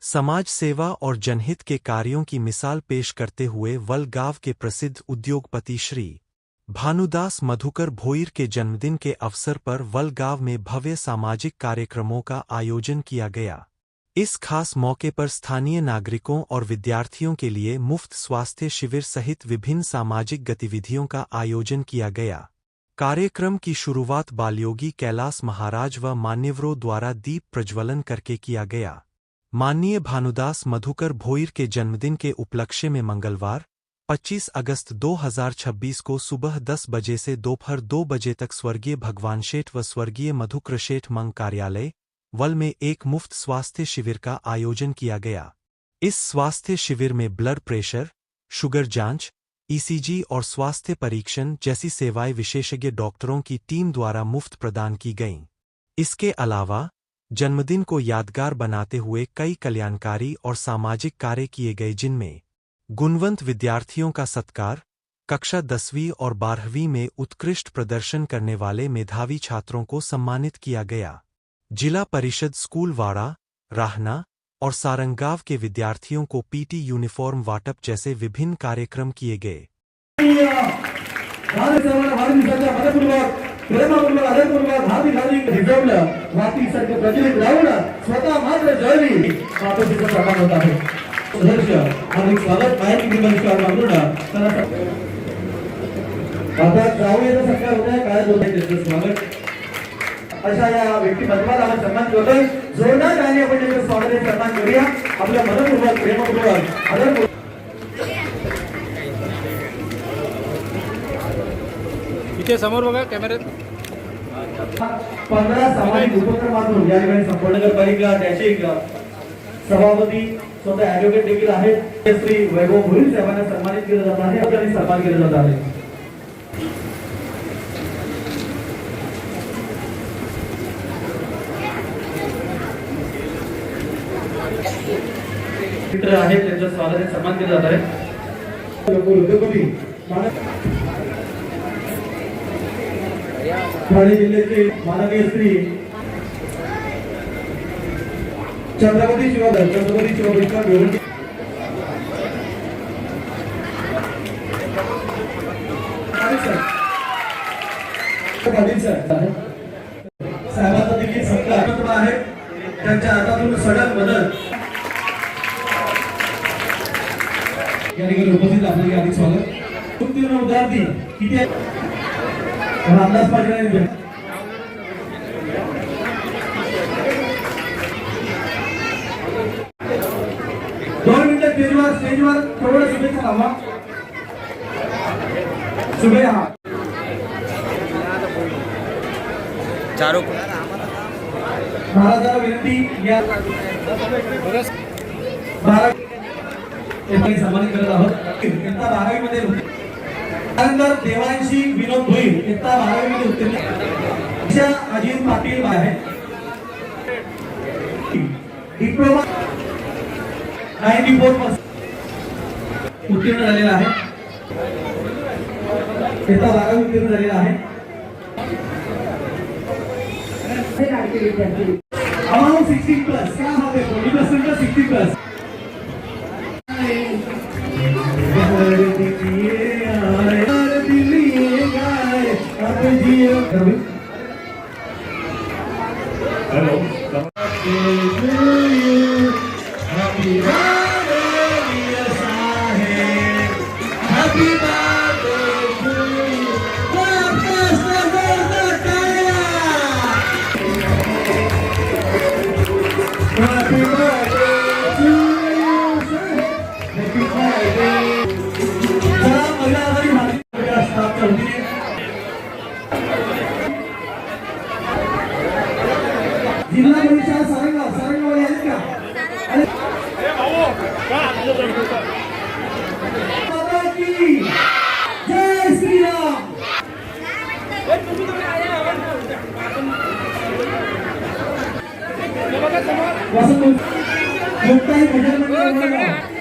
समाज सेवा और जनहित के कार्यों की मिसाल पेश करते हुए वलगांव के प्रसिद्ध उद्योगपति श्री भानुदास मधुकर भोईर के जन्मदिन के अवसर पर वलगांव में भव्य सामाजिक कार्यक्रमों का आयोजन किया गया। इस खास मौके पर स्थानीय नागरिकों और विद्यार्थियों के लिए मुफ्त स्वास्थ्य शिविर सहित विभिन्न सामाजिक गतिविधियों का आयोजन किया गया। कार्यक्रम की शुरुआत बालयोगी कैलाश महाराज व मान्यवरों द्वारा दीप प्रज्वलन करके किया गया। माननीय भानुदास मधुकर भोईर के जन्मदिन के उपलक्ष्य में मंगलवार 25 अगस्त 2026 को सुबह 10 बजे से दोपहर 2 बजे तक स्वर्गीय भगवान शेठ व स्वर्गीय मधुकर शेठ मंग कार्यालय वल में एक मुफ्त स्वास्थ्य शिविर का आयोजन किया गया। इस स्वास्थ्य शिविर में ब्लड प्रेशर, शुगर जांच, ईसीजी और स्वास्थ्य परीक्षण जैसी सेवाएं विशेषज्ञ डॉक्टरों की टीम द्वारा मुफ्त प्रदान की गईं। इसके अलावा जन्मदिन को यादगार बनाते हुए कई कल्याणकारी और सामाजिक कार्य किए गए, जिनमें गुणवंत विद्यार्थियों का सत्कार, कक्षा 10वीं और 12वीं में उत्कृष्ट प्रदर्शन करने वाले मेधावी छात्रों को सम्मानित किया गया। जिला परिषद स्कूल वाड़ा, राहना और सारंगाव के विद्यार्थियों को पीटी यूनिफॉर्म वाटप जैसे विभिन्न कार्यक्रम किए गए। अशा या व्यक्तिमत्वाला आपण सन्मान करतोय। जोरदार गाणी आपण त्यांचं स्वागत सन्मान करूया। आपल्या मनपूर्वक प्रेमपूर्वक आदरपूर्वक इथे समोर बघा कॅमेऱ्यात 15 सामाजिक उपक्रमातून या ठिकाणी संपूर्ण नगरपालिका त्याचे सभापती स्वतः ॲडव्होकेट देखील आहेत श्री वैभव भोईर साहेबांना सन्मानित केलं जात आहे आणि सन्मान केला जात आहे। मित्र आहेत त्यांचं स्वागत सन्मान केला जात आहे। उद्योगपती ठाणे जिल्ह्याचे माननीय श्री छत्रपती शिवभीष्म बेवंडी साहेबांचा देखील सत्कार आहे। त्यांच्या हातातून सडक बदल या ठिकाणी उपस्थित आपले अधिक स्वागत। उत्तीर्ण विद्यार्थी किती अंदाज पाहिजे 2 मिनिटं स्टेजवर थोडं शुभेच्छा थांबा। शुभेच्छा चारों महाराजांना विनंती या 12 सन्मानित करत आहोत। इयत्ता 12वी मध्ये त्यानंतर देवांशी विनोद भोईर इयत्ता 12वी मध्ये उत्तीर्ण, अजित पाटील आहे डिप्लोमा 94% उत्तीर्ण झालेला आहे। इयत्ता 12वी उत्तीर्ण झालेला आहे। अमाउंट 60+ क्या होते 20% का 60+। जिल्हा परिषद सारंगाव आहेत का? जय श्रीराम। वसंत मुक्ताई भजन मंडळ